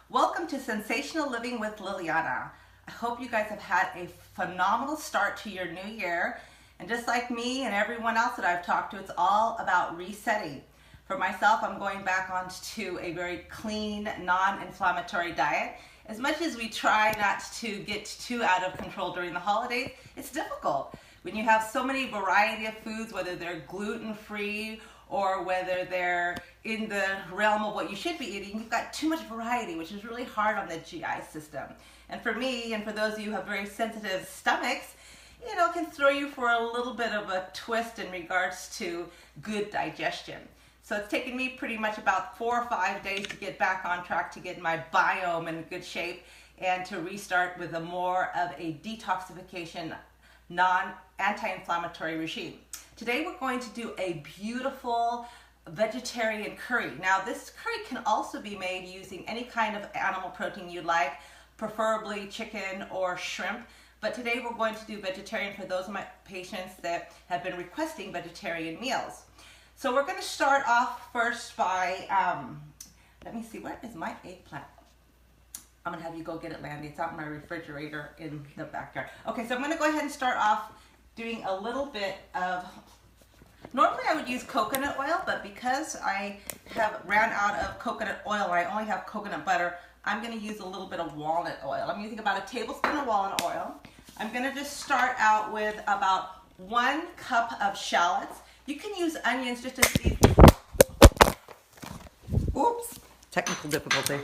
Welcome to Sensational Living with Liliana. I hope you guys have had a phenomenal start to your new year. And just like me and everyone else that I've talked to, it's all about resetting. For myself, I'm going back onto a very clean, non-inflammatory diet. As much as we try not to get too out of control during the holidays, it's difficult. When you have so many variety of foods, whether they're gluten-free or whether they're in the realm of what you should be eating, you've got too much variety, which is really hard on the GI system. And for me, and for those of you who have very sensitive stomachs, it can throw you for a little bit of a twist in regards to good digestion. So it's taken me pretty much about 4 or 5 days to get back on track, to get my biome in good shape, and to restart with a more of a detoxification, anti-inflammatory regime. Today we're going to do a beautiful vegetarian curry. Now this curry can also be made using any kind of animal protein you like, preferably chicken or shrimp. But today we're going to do vegetarian for those of my patients that have been requesting vegetarian meals. So we're going to start off first by, let me see, where is my eggplant? I'm going to have you go get it, Landy. It's out in my refrigerator in the backyard. Okay, so I'm going to go ahead and start off doing a little bit of, normally I would use coconut oil, but because I have ran out of coconut oil and I only have coconut butter, I'm going to use a little bit of walnut oil. I'm using about a tablespoon of walnut oil. I'm going to just start out with about 1 cup of shallots. You can use onions just to see. Oops, technical difficulty.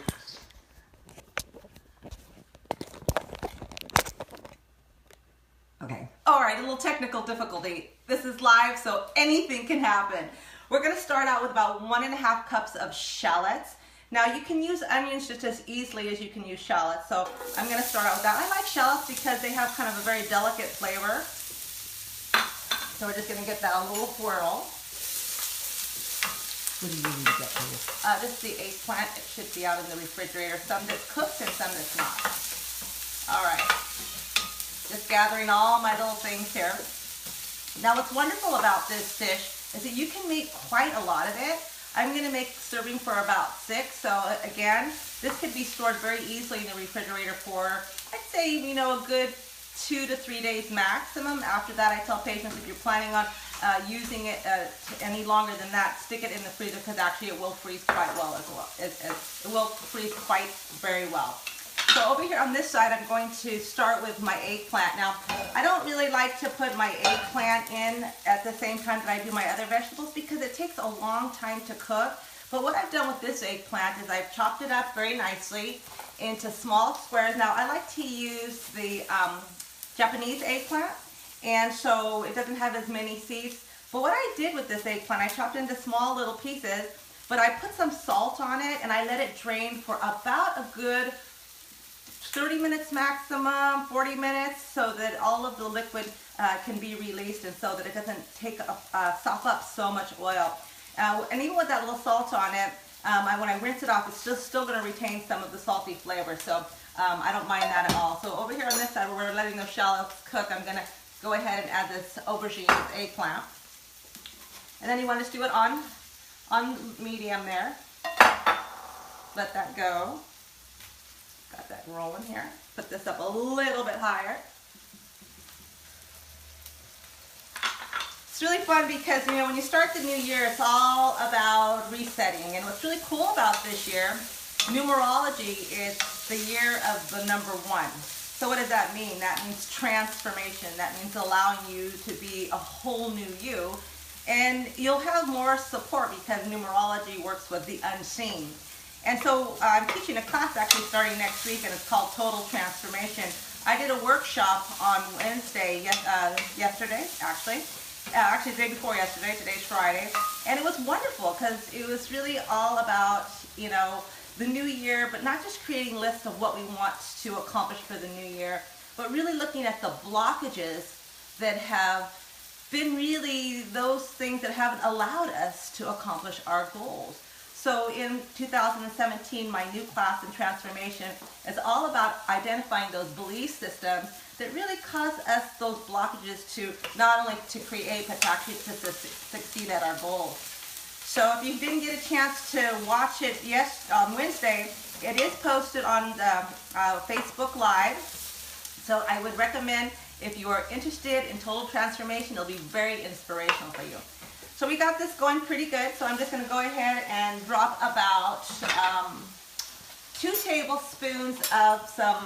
Okay. All right, a little technical difficulty. This is live, so anything can happen. We're going to start out with about 1.5 cups of shallots. Now you can use onions just as easily as you can use shallots, so I'm going to start out with that. I like shallots because they have kind of a very delicate flavor. So we're just going to get that a little whirl. What do you need to get for this? This is the eggplant. It should be out in the refrigerator. Some that's cooked and some that's not. All right. Just gathering all my little things here. Now what's wonderful about this dish is that you can make quite a lot of it. I'm going to make serving for about 6. So again, this could be stored very easily in the refrigerator for, I'd say, a good 2 to 3 days maximum. After that, I tell patients if you're planning on using it any longer than that, stick it in the freezer because actually it will freeze quite well as well. It will freeze quite very well. So over here on this side, I'm going to start with my eggplant. Now, I don't really like to put my eggplant in at the same time that I do my other vegetables because it takes a long time to cook. But what I've done with this eggplant is I've chopped it up very nicely into small squares. Now, I like to use the Japanese eggplant, and so it doesn't have as many seeds. But what I did with this eggplant, I chopped it into small little pieces, but I put some salt on it and I let it drain for about a good 30 minutes maximum, 40 minutes, so that all of the liquid can be released and so that it doesn't sop up so much oil. And even with that little salt on it, when I rinse it off, it's still going to retain some of the salty flavor. So I don't mind that at all. So over here on this side, where we're letting those shallots cook, I'm going to go ahead and add this aubergine, this eggplant. And then you want to just do it on medium there. Let that go. Got that rolling here. Put this up a little bit higher. It's really fun because, when you start the new year, it's all about resetting. And what's really cool about this year, Numerology is the year of the number 1. So what does that mean? That means transformation. That means allowing you to be a whole new you. And you'll have more support because Numerology works with the unseen. And so I'm teaching a class actually starting next week, and it's called Total Transformation. I did a workshop on Wednesday, yesterday actually. Actually the day before yesterday, today's Friday. And it was wonderful because it was really all about, the new year, but not just creating lists of what we want to accomplish for the new year, but really looking at the blockages that have been really those things that haven't allowed us to accomplish our goals. So in 2017, my new class in transformation is all about identifying those belief systems that really cause us those blockages to not only to create, but to actually to succeed at our goals. So if you didn't get a chance to watch it on Wednesday, It is posted on the Facebook Live, so I would recommend if you are interested in total transformation, it'll be very inspirational for you. So we got this going pretty good, so I'm just going to go ahead and drop about 2 tablespoons of some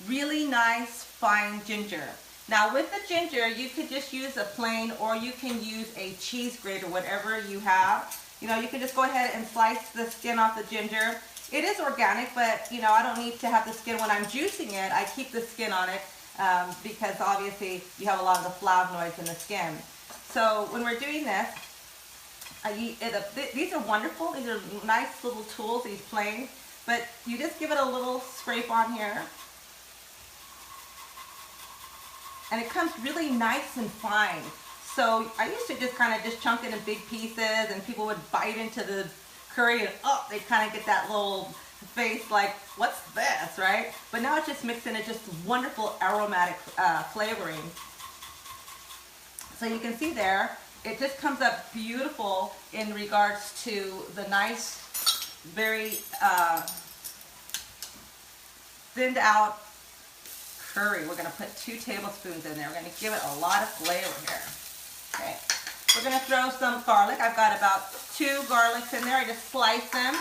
really nice fine ginger. Now with the ginger, you could just use a plain, or you can use a cheese grater, whatever you have. You know, you can just go ahead and slice the skin off the ginger. It is organic, but you know, I don't need to have the skin when I'm juicing it. I keep the skin on it because obviously you have a lot of the flavonoids in the skin. So when we're doing this, these are wonderful. These are nice little tools, these planes, but you just give it a little scrape on here. And it comes really nice and fine. So I used to just kind of just chunk it in big pieces, and people would bite into the curry and they kind of get that little face like, what's this, right? But now it's just mixed in, it's just wonderful aromatic flavoring. So you can see there, it just comes up beautiful in regards to the nice, very thinned out curry. We're going to put 2 tablespoons in there. We're going to give it a lot of flavor here. Okay. We're going to throw some garlic. I've got about 2 garlics in there. I just slice them.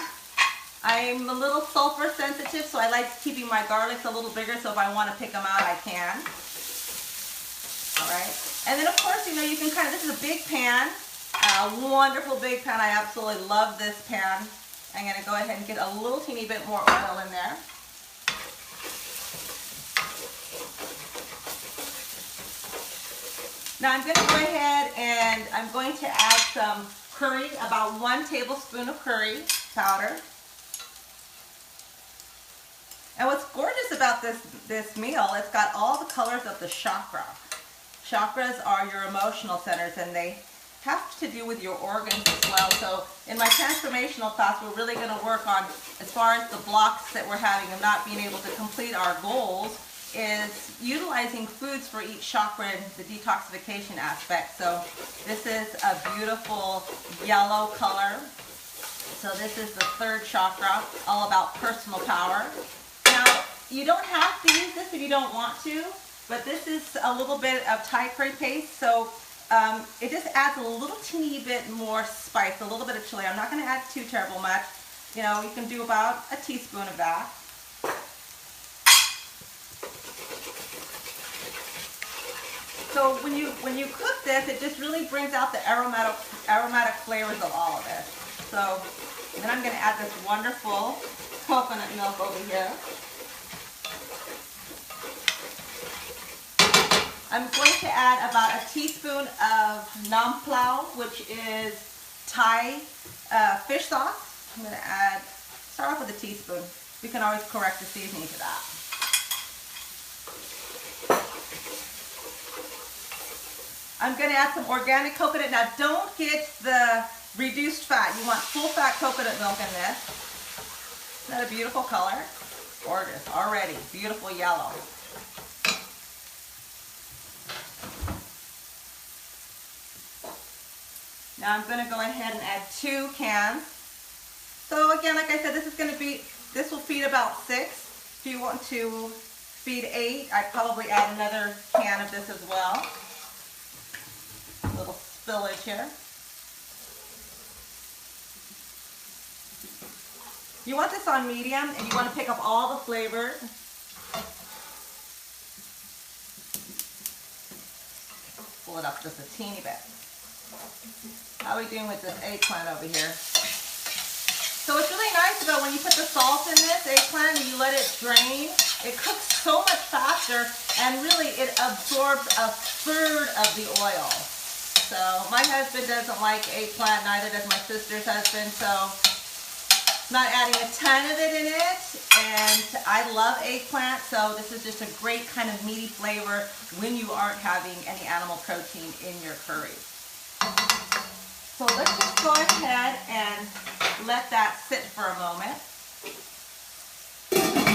I'm a little sulfur sensitive, so I like keeping my garlics a little bigger, so if I want to pick them out, I can. All right. And then, of course, you know, you can kind of, this is a big pan, a wonderful big pan. I absolutely love this pan. I'm going to go ahead and get a little teeny bit more oil in there. Now I'm going to go ahead and I'm going to add some curry, about 1 tablespoon of curry powder. And what's gorgeous about this meal, it's got all the colors of the chakra. Chakras are your emotional centers, and they have to do with your organs as well. So in my transformational class, we're really going to work on, as far as the blocks that we're having of not being able to complete our goals, is utilizing foods for each chakra and the detoxification aspect. So this is a beautiful yellow color. So this is the 3rd chakra, all about personal power. Now, you don't have to use this if you don't want to, but this is a little bit of Thai curry paste, so it just adds a little teeny bit more spice, a little bit of chili. I'm not going to add too terrible much. You know, you can do about a teaspoon of that. So when you cook this, it just really brings out the aromatic flavors of all of this. So then I'm going to add this wonderful coconut milk over here. I'm going to add about a teaspoon of nam plau, which is Thai fish sauce. I'm going to start off with a teaspoon. We can always correct the seasoning to that. I'm going to add some organic coconut. Now don't get the reduced fat. You want full fat coconut milk in this. Isn't that a beautiful color? Gorgeous already. Beautiful yellow. Now I'm going to go ahead and add 2 cans. So again, like I said, this will feed about 6. If you want to feed 8, I'd probably add another can of this as well. A little spillage here. You want this on medium, and you want to pick up all the flavors. Pull it up just a teeny bit. How are we doing with this eggplant over here? So what's really nice about when you put the salt in this eggplant and you let it drain, it cooks so much faster, and really it absorbs a 1/3 of the oil. So my husband doesn't like eggplant, neither does my sister's husband, so not adding a ton of it in it. And I love eggplant, so this is just a great kind of meaty flavor when you aren't having any animal protein in your curry. So let's just go ahead and let that sit for a moment.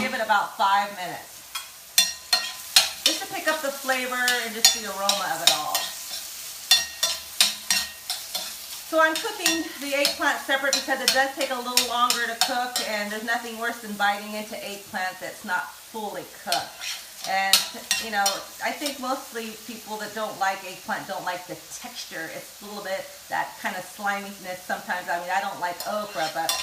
Give it about 5 minutes. Just to pick up the flavor and just the aroma of it all. So So I'm cooking the eggplant separate because it does take a little longer to cook, and there's nothing worse than biting into eggplant that's not fully cooked. And, you know, I think mostly people that don't like eggplant don't like the texture. It's a little bit that kind of sliminess sometimes. I mean, I don't like okra, but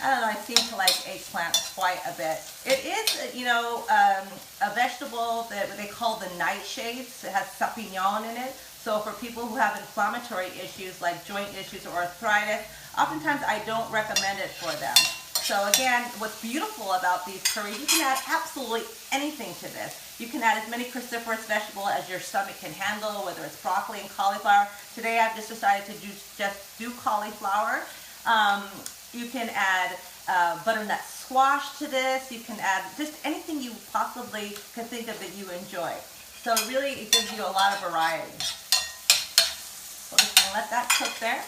I don't know, I seem to like eggplant quite a bit. It is, you know, a vegetable that they call the nightshades. It has sapignon in it. So for people who have inflammatory issues like joint issues or arthritis, oftentimes I don't recommend it for them. So again, what's beautiful about these curries, you can add absolutely anything to this. You can add as many cruciferous vegetables as your stomach can handle, whether it's broccoli and cauliflower. Today I've just decided to just do cauliflower. You can add butternut squash to this. You can add just anything you possibly can think of that you enjoy. So really it gives you a lot of variety. So I'm just going to let that cook there.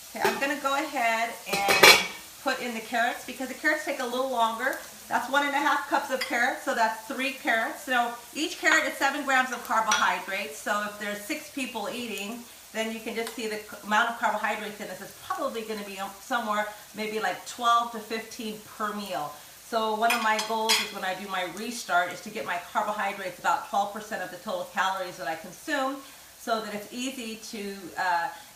Okay, I'm going to go ahead and put in the carrots because the carrots take a little longer. That's 1.5 cups of carrots, so that's 3 carrots. So each carrot is 7 grams of carbohydrates. So if there's 6 people eating, then you can just see the amount of carbohydrates in this is probably going to be somewhere maybe like 12 to 15 per meal. So one of my goals is when I do my restart is to get my carbohydrates about 12% of the total calories that I consume, so that it's easy to,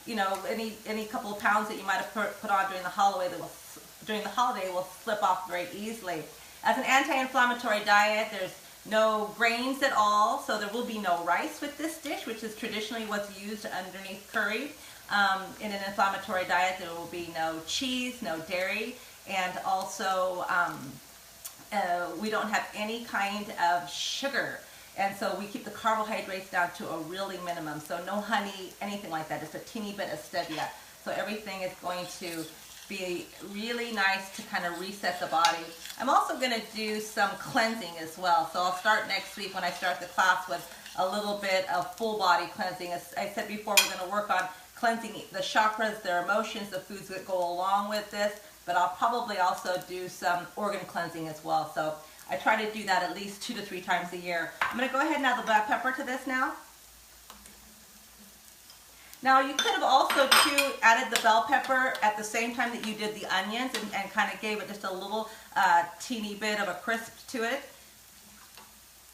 you know, any couple of pounds that you might have put on during the holiday will slip off very easily. As an anti-inflammatory diet, there's no grains at all, so there will be no rice with this dish, which is traditionally what's used underneath curry. In an inflammatory diet, there will be no cheese, no dairy, and also we don't have any kind of sugar. And so we keep the carbohydrates down to a really minimum. So no honey, anything like that, just a teeny bit of stevia. So everything is going to be really nice to kind of reset the body. I'm also going to do some cleansing as well. So I'll start next week when I start the class with a little bit of full body cleansing. As I said before, we're going to work on cleansing the chakras, their emotions, the foods that go along with this. But I'll probably also do some organ cleansing as well. So I try to do that at least 2 to 3 times a year. I'm going to go ahead and add the black pepper to this now. Now you could have also too added the bell pepper at the same time that you did the onions and kind of gave it just a little teeny bit of a crisp to it.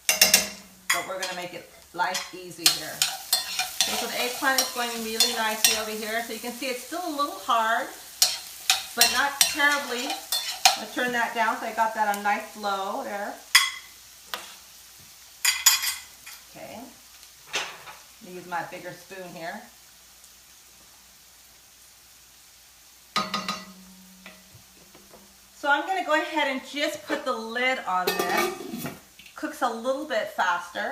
But we're going to make it life easy here. Okay, so the eggplant is going really nicely over here. So you can see it's still a little hard, but not terribly. I'm going to turn that down so I got that on nice low there. Okay. I'm going to use my bigger spoon here. So I'm going to go ahead and just put the lid on this. Cooks a little bit faster.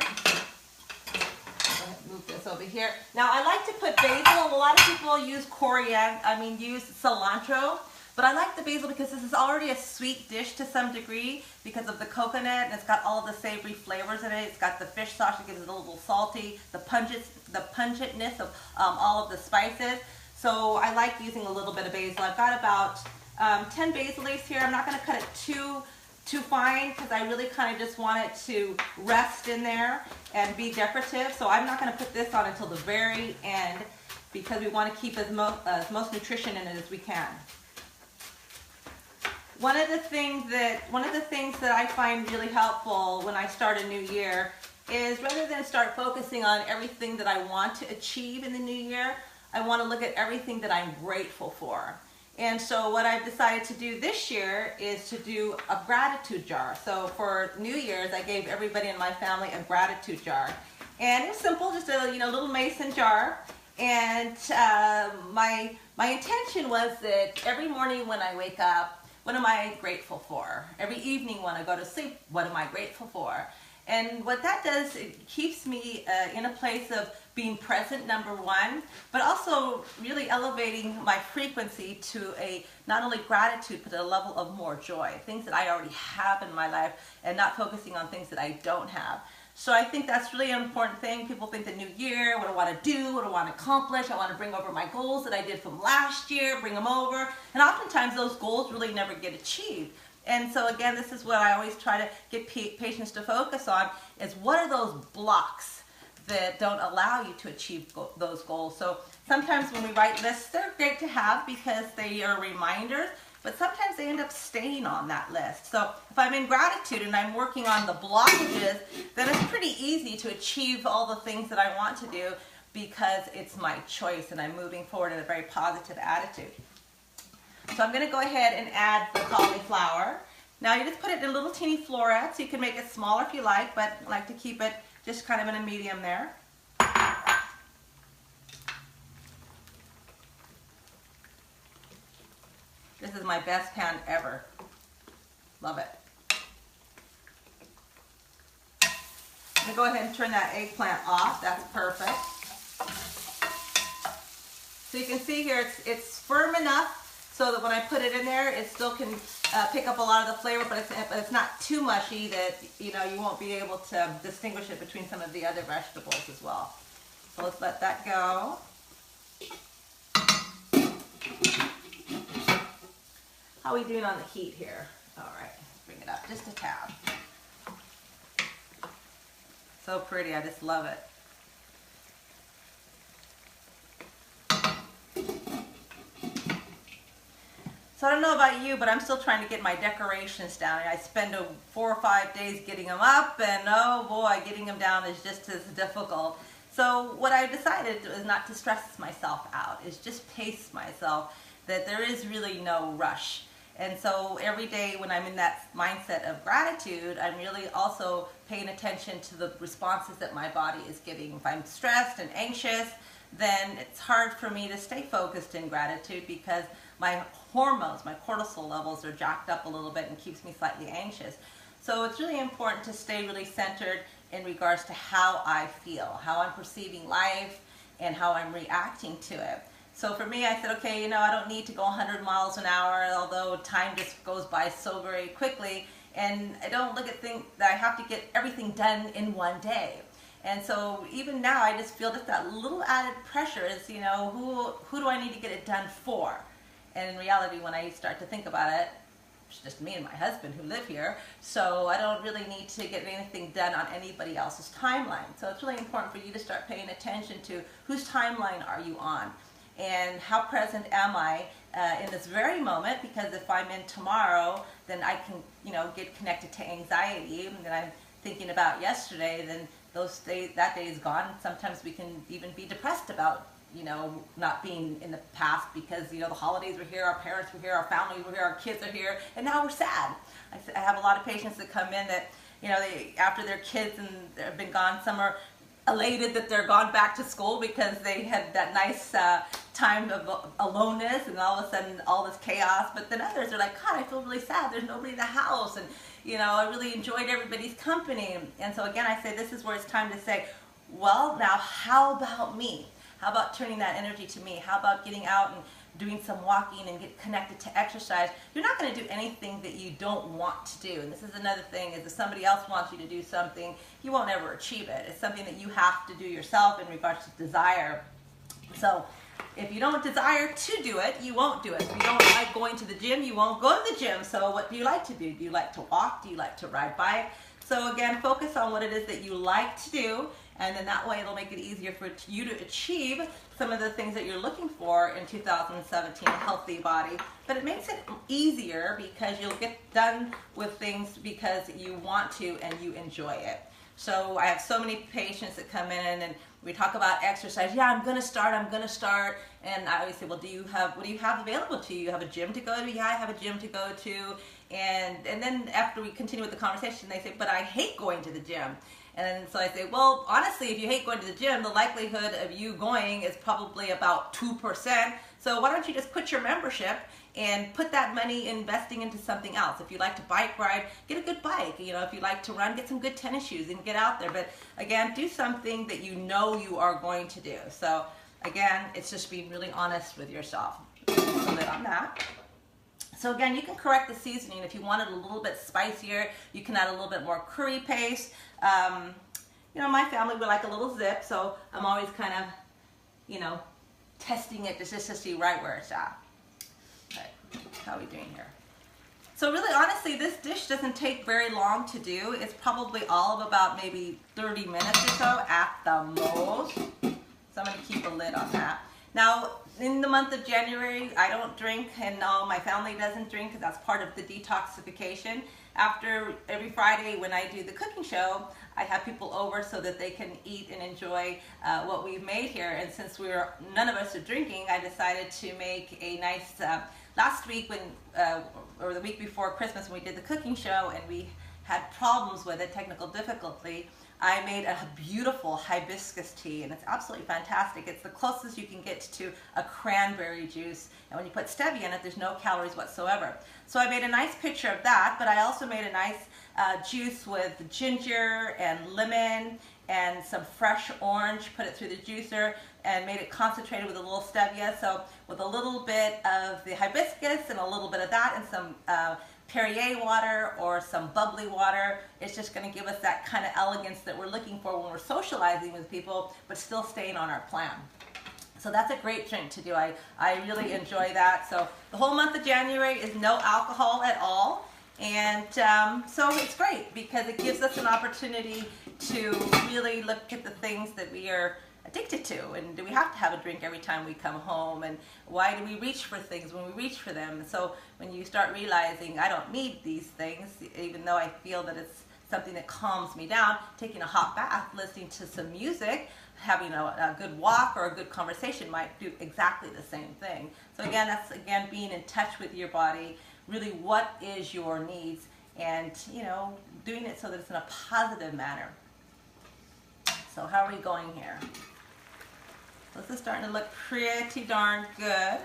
Move this over here. Now I like to put basil. A lot of people use coriander, use cilantro. But I like the basil because this is already a sweet dish to some degree because of the coconut, and it's got all of the savory flavors in it. It's got the fish sauce that gives it a little salty, the pungentness of all of the spices. So I like using a little bit of basil. I've got about 10 basil leaves here. I'm not going to cut it too fine because I really kind of just want it to rest in there and be decorative. So I'm not going to put this on until the very end because we want to keep as most nutrition in it as we can. One of the things that I find really helpful when I start a new year is rather than start focusing on everything that I want to achieve in the new year, I want to look at everything that I'm grateful for. And so what I've decided to do this year is to do a gratitude jar. So for New Year's, I gave everybody in my family a gratitude jar. And it was simple, just a little mason jar. And my intention was that every morning when I wake up, what am I grateful for? Every evening when I go to sleep, what am I grateful for? And what that does, it keeps me in a place of being present, number one, but also really elevating my frequency to a not only gratitude, but a level of more joy, things that I already have in my life and not focusing on things that I don't have. So I think that's really an important thing. People think the new year, what do I want to do, what do I want to accomplish, I want to bring over my goals that I did from last year, bring them over, and oftentimes those goals really never get achieved. And so again, this is what I always try to get patients to focus on, is what are those blocks that don't allow you to achieve those goals. So sometimes when we write lists, they're great to have because they are reminders, but sometimes they end up staying on that list. So if I'm in gratitude and I'm working on the blockages, then it's pretty easy to achieve all the things that I want to do because it's my choice and I'm moving forward in a very positive attitude. So I'm going to go ahead and add the cauliflower. Now you just put it in little teeny florets. You can make it smaller if you like, but I like to keep it just kind of in a medium there. This is my best pan ever. Love it. I'm going to go ahead and turn that eggplant off. That's perfect. So you can see here it's firm enough so that when I put it in there, it still can pick up a lot of the flavor, but it's not too mushy that you won't be able to distinguish it between some of the other vegetables as well. So let's let that go. How are we doing on the heat here? All right, bring it up just a tad. So pretty, I just love it. So I don't know about you, but I'm still trying to get my decorations down. I spend 4 or 5 days getting them up, and oh boy, getting them down is just as difficult. So what I decided is not to stress myself out, is just pace myself, that there is really no rush. And so every day when I'm in that mindset of gratitude, I'm really also paying attention to the responses that my body is giving. If I'm stressed and anxious, then it's hard for me to stay focused in gratitude because my hormones, my cortisol levels are jacked up a little bit and keeps me slightly anxious. So it's really important to stay really centered in regards to how I feel, how I'm perceiving life, and how I'm reacting to it. So for me, I said, okay, I don't need to go 100 miles an hour, although time just goes by so very quickly, and I don't look at things that I have to get everything done in one day. And so even now, I just feel just that little added pressure is, who do I need to get it done for? And in reality, when I start to think about it, it's just me and my husband who live here, so I don't really need to get anything done on anybody else's timeline. So it's really important for you to start paying attention to whose timeline are you on, and how present am I in this very moment, because if I'm in tomorrow, then I can, get connected to anxiety, and then I'm thinking about yesterday, then that day is gone. Sometimes we can even be depressed about not being in the past because, the holidays were here, our parents were here, our families were here, our kids are here, and now we're sad. I have a lot of patients that come in that, after their kids and they've been gone, some are elated that they're gone back to school because they had that nice time of aloneness and all of a sudden all this chaos, but then others are like, God, I feel really sad, there's nobody in the house, and I really enjoyed everybody's company. And so again, I say this is where it's time to say, well, now how about me? How about turning that energy to me? How about getting out and doing some walking and get connected to exercise? You're not going to do anything that you don't want to do. And this is another thing, is if somebody else wants you to do something, you won't ever achieve it. It's something that you have to do yourself in regards to desire. So if you don't desire to do it, you won't do it. If you don't like going to the gym, you won't go to the gym. So what do you like to do? Do you like to walk? Do you like to ride bike? So again, focus on what it is that you like to do, and then that way it'll make it easier for you to achieve some of the things that you're looking for in 2017, a healthy body. But it makes it easier because you'll get done with things because you want to and you enjoy it. So I have so many patients that come in and we talk about exercise. Yeah, I'm gonna start. And I always say, well, what do you have available to you? You have a gym to go to? Yeah, I have a gym to go to. And then after we continue with the conversation, they say, but I hate going to the gym. And so I say, well, honestly, if you hate going to the gym, the likelihood of you going is probably about 2%. So why don't you just quit your membership and put that money investing into something else? If you like to bike ride, get a good bike. If you like to run, get some good tennis shoes and get out there. But again, do something that you know you are going to do. So again, it's just being really honest with yourself. A little bit on that. So again, you can correct the seasoning. If you want it a little bit spicier, you can add a little bit more curry paste. My family would like a little zip, so I'm always kind of, testing it just to see right where it's at. Okay, how are we doing here? So really, honestly, this dish doesn't take very long to do. It's probably all of about maybe 30 minutes or so at the most. So I'm going to keep a lid on that. Now, in the month of January, I don't drink, and no, my family doesn't drink because that's part of the detoxification. After every Friday when I do the cooking show, I have people over so that they can eat and enjoy what we've made here. And since none of us are drinking, I decided to make a nice, last week or the week before Christmas when we did the cooking show and we had problems with it, technical difficulty, I made a beautiful hibiscus tea, and it's absolutely fantastic. It's the closest you can get to a cranberry juice, and when you put stevia in it, there's no calories whatsoever. So I made a nice picture of that, but I also made a nice juice with ginger and lemon and some fresh orange, put it through the juicer, and made it concentrated with a little stevia. So with a little bit of the hibiscus and a little bit of that and some Perrier water or some bubbly water, it's just going to give us that kind of elegance that we're looking for when we're socializing with people, but still staying on our plan. So that's a great drink to do. I really enjoy that. So the whole month of January is no alcohol at all. And so it's great because it gives us an opportunity to really look at the things that we are addicted to, and do we have to have a drink every time we come home, and why do we reach for things when we reach for them? So when you start realizing I don't need these things, even though I feel that it's something that calms me down, taking a hot bath, listening to some music, having a good walk or a good conversation might do exactly the same thing. So again, that's being in touch with your body, really what is your needs, and doing it so that it's in a positive manner. So how are we going here? This is starting to look pretty darn good.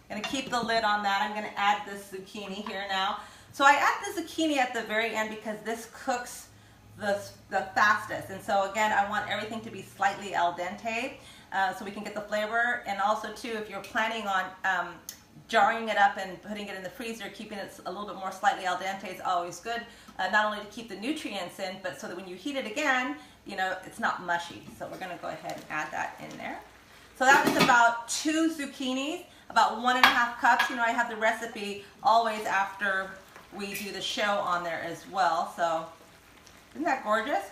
Gonna keep the lid on that. I'm gonna add this zucchini here now. So I add the zucchini at the very end because this cooks the fastest. And so again, I want everything to be slightly al dente so we can get the flavor. And also too, if you're planning on jarring it up and putting it in the freezer, keeping it a little bit more slightly al dente is always good. Not only to keep the nutrients in, but so that when you heat it again, it's not mushy. So we're going to go ahead and add that in there. So that was about 2 zucchinis, about 1.5 cups. I have the recipe always after we do the show on there as well. So isn't that gorgeous?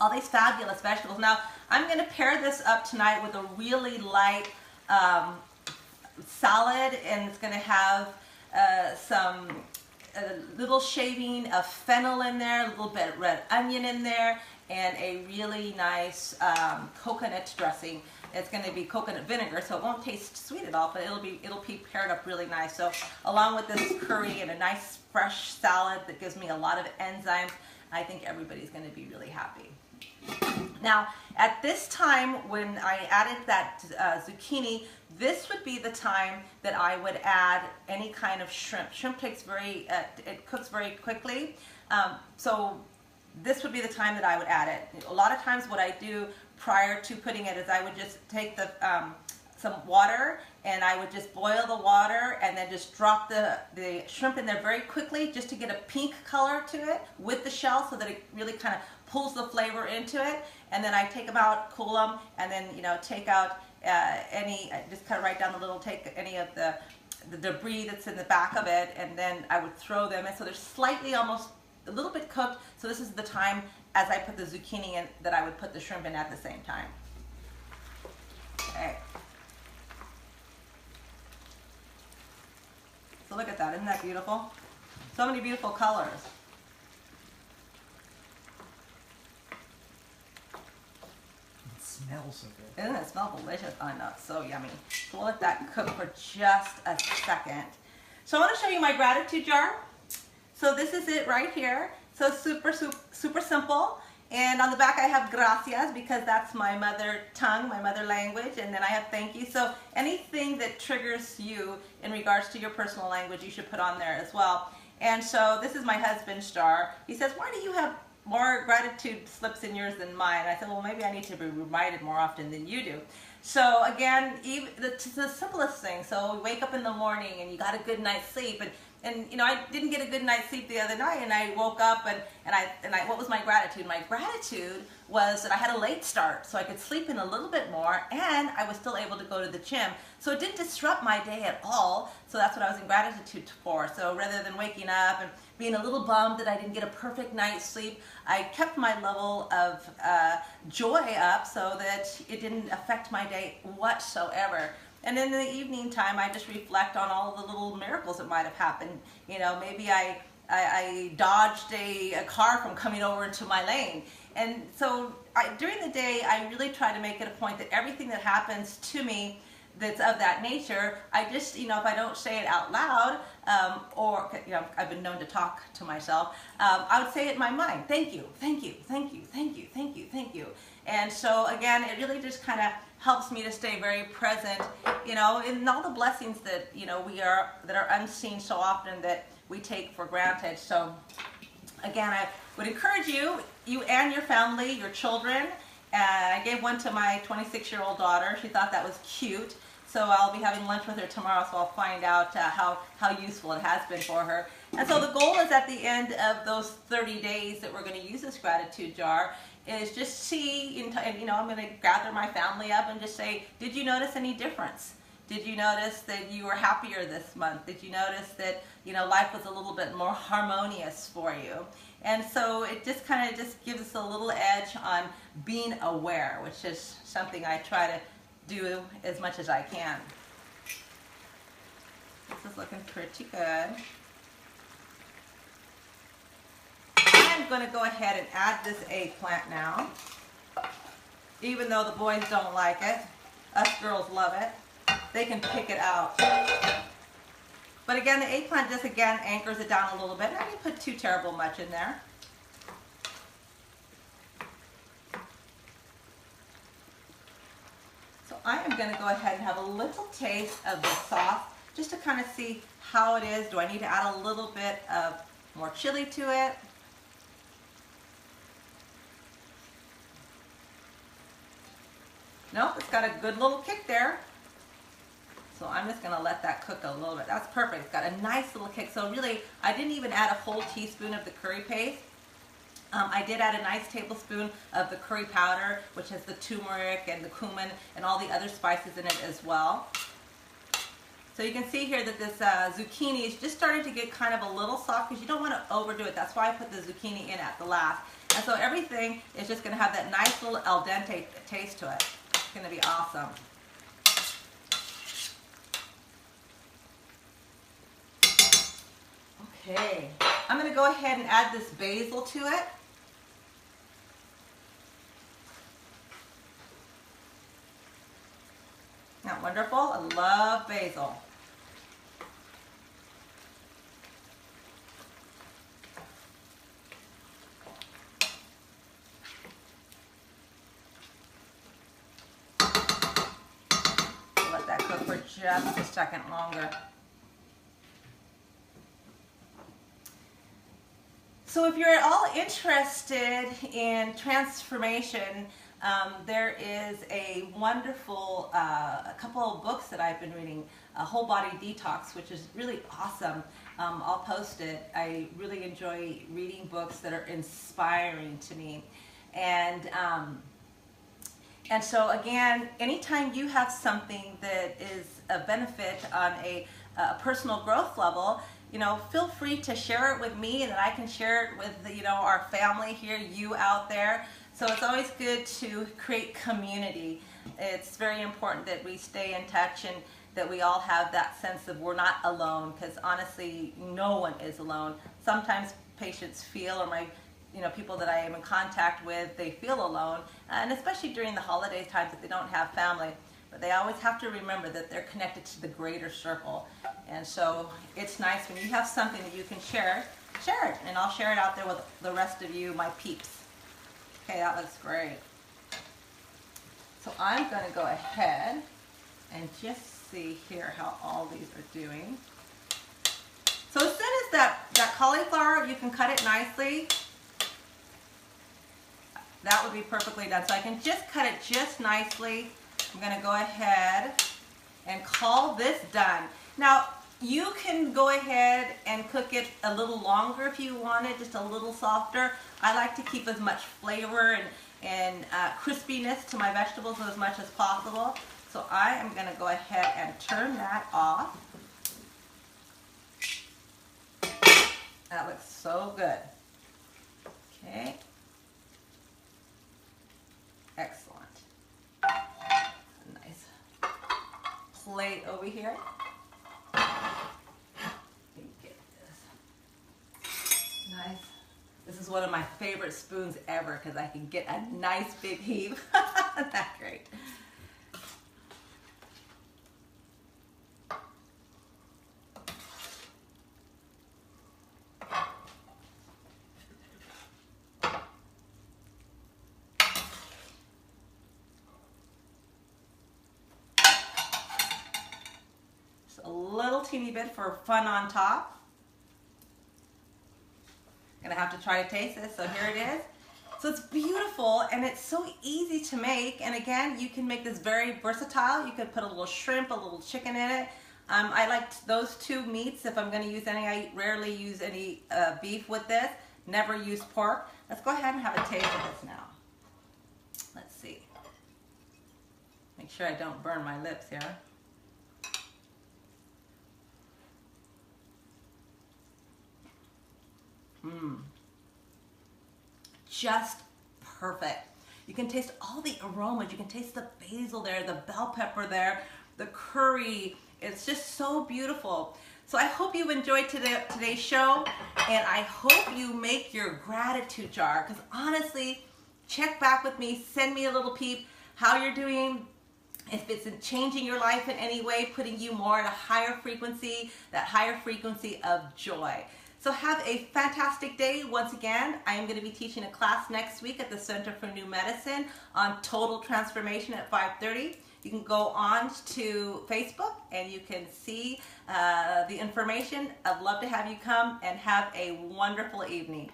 All these fabulous vegetables. Now I'm going to pair this up tonight with a really light salad, and it's going to have some little shaving of fennel in there, a little bit of red onion in there, and a really nice coconut dressing. It's going to be coconut vinegar, so it won't taste sweet at all, but it'll be paired up really nice. So along with this curry and a nice fresh salad that gives me a lot of enzymes, I think everybody's going to be really happy. Now, at this time when I added that zucchini, this would be the time that I would add any kind of shrimp. Shrimp takes it cooks very quickly, so this would be the time that I would add it. A lot of times what I do prior to putting it is I would just take some water, and I would just boil the water and then just drop the shrimp in there very quickly just to get a pink color to it with the shell so that it really kind of pulls the flavor into it. And then I take them out, cool them, and then take out just cut right down take any of the debris that's in the back of it, and then I would throw them in. So they're slightly almost a little bit cooked. So this is the time as I put the zucchini in that I would put the shrimp in at the same time. Okay. So look at that, isn't that beautiful? So many beautiful colors. It smells so good. Doesn't it smell delicious? I know, it's so yummy. So we'll let that cook for just a second. So I want to show you my gratitude jar. So this is it right here. So super simple. And on the back I have gracias because that's my mother tongue, my mother language. And then I have thank you. So anything that triggers you in regards to your personal language, you should put on there as well. And so this is my husband's jar. He says, why do you have more gratitude slips in yours than mine? I said, well, maybe I need to be reminded more often than you do. So again, even the simplest thing. So we wake up in the morning and you got a good night's sleep, and And you know, I didn't get a good night's sleep the other night, and I woke up and I what was my gratitude? My gratitude was that I had a late start, so I could sleep in a little bit more, and I was still able to go to the gym. So it didn't disrupt my day at all. So that's what I was in gratitude for. So rather than waking up and being a little bummed that I didn't get a perfect night's sleep, I kept my level of joy up so that it didn't affect my day whatsoever. And in the evening time, I just reflect on all the little miracles that might have happened. You know, maybe I dodged a car from coming over into my lane. And so during the day, I really try to make it a point that everything that happens to me that's of that nature, I just, you know, if I don't say it out loud, or, you know, I've been known to talk to myself, I would say it in my mind, thank you, thank you, thank you, thank you, thank you, thank you. And so again, it really just kind of helps me to stay very present, you know, in all the blessings that, you know, that are unseen so often that we take for granted. So again, I would encourage you and your family, your children. I gave one to my 26-year-old daughter. She thought that was cute. So I'll be having lunch with her tomorrow, so I'll find out how useful it has been for her. And so the goal is at the end of those 30 days that we're going to use this gratitude jar is just see, and you know, I'm going to gather my family up and just say, did you notice any difference? Did you notice that you were happier this month? Did you notice that, you know, life was a little bit more harmonious for you? And so it just kind of just gives us a little edge on being aware, which is something I try to do as much as I can. This is looking pretty good. I'm going to go ahead and add this eggplant now. Even though the boys don't like it, us girls love it. They can pick it out. But again, the eggplant just again anchors it down a little bit. I didn't put too terrible much in there. So I am going to go ahead and have a little taste of the sauce just to kind of see how it is. Do I need to add a little bit of more chili to it? Nope, it's got a good little kick there. So I'm just going to let that cook a little bit. That's perfect. It's got a nice little kick. So really, I didn't even add a whole teaspoon of the curry paste. I did add a nice tablespoon of the curry powder, which has the turmeric and the cumin and all the other spices in it as well. So you can see here that this zucchini is just starting to get kind of a little soft because you don't want to overdo it. That's why I put the zucchini in at the last. And so everything is just going to have that nice little al dente taste to it. It's going to be awesome. Okay, I'm going to go ahead and add this basil to it. Isn't that wonderful? I love basil. Let that cook for just a second longer. So if you're at all interested in transformation, there is a wonderful a couple of books that I've been reading, Whole Body Detox, which is really awesome. I'll post it. I really enjoy reading books that are inspiring to me. And so again, anytime you have something that is a benefit on a personal growth level, you know, feel free to share it with me, and then I can share it with, you know, our family here, you out there. So it's always good to create community. It's very important that we stay in touch and that we all have that sense of we're not alone, because honestly, no one is alone. Sometimes patients feel, or my, you know, people that I am in contact with, they feel alone, and especially during the holiday times if they don't have family. But they always have to remember that they're connected to the greater circle. And so it's nice when you have something that you can share it. And I'll share it out there with the rest of you, my peeps. Okay, that looks great. So I'm going to go ahead and just see here how all these are doing. So as soon as that cauliflower, you can cut it nicely. That would be perfectly done. So I can just cut it just nicely. I'm going to go ahead and call this done. Now, You can go ahead and cook it a little longer if you want it, just a little softer. I like to keep as much flavor and crispiness to my vegetables as much as possible. So I am going to go ahead and turn that off. That looks so good. Okay. Excellent. Nice plate over here. Get this. Nice. This is one of my favorite spoons ever because I can get a nice big heave. Isn't that great? A little teeny bit for fun on top. Gonna have to try to taste this, so here it is. So it's beautiful and it's so easy to make, and again, you can make this very versatile. You could put a little shrimp, a little chicken in it. I like those two meats. If I'm gonna use any, I rarely use any beef with this. Never use pork. Let's go ahead and have a taste of this now. Let's see. Make sure I don't burn my lips here. Just perfect. You can taste all the aromas. You can taste the basil there, the bell pepper there, the curry. It's just so beautiful. So I hope you enjoyed today's show, and I hope you make your gratitude jar, because honestly, check back with me, send me a little peep how you're doing. If it's changing your life in any way, putting you more at a higher frequency, that higher frequency of joy. So have a fantastic day. Once again, I am going to be teaching a class next week at the Center for New Medicine on total transformation at 5:30. You can go on to Facebook and you can see the information. I'd love to have you come and have a wonderful evening.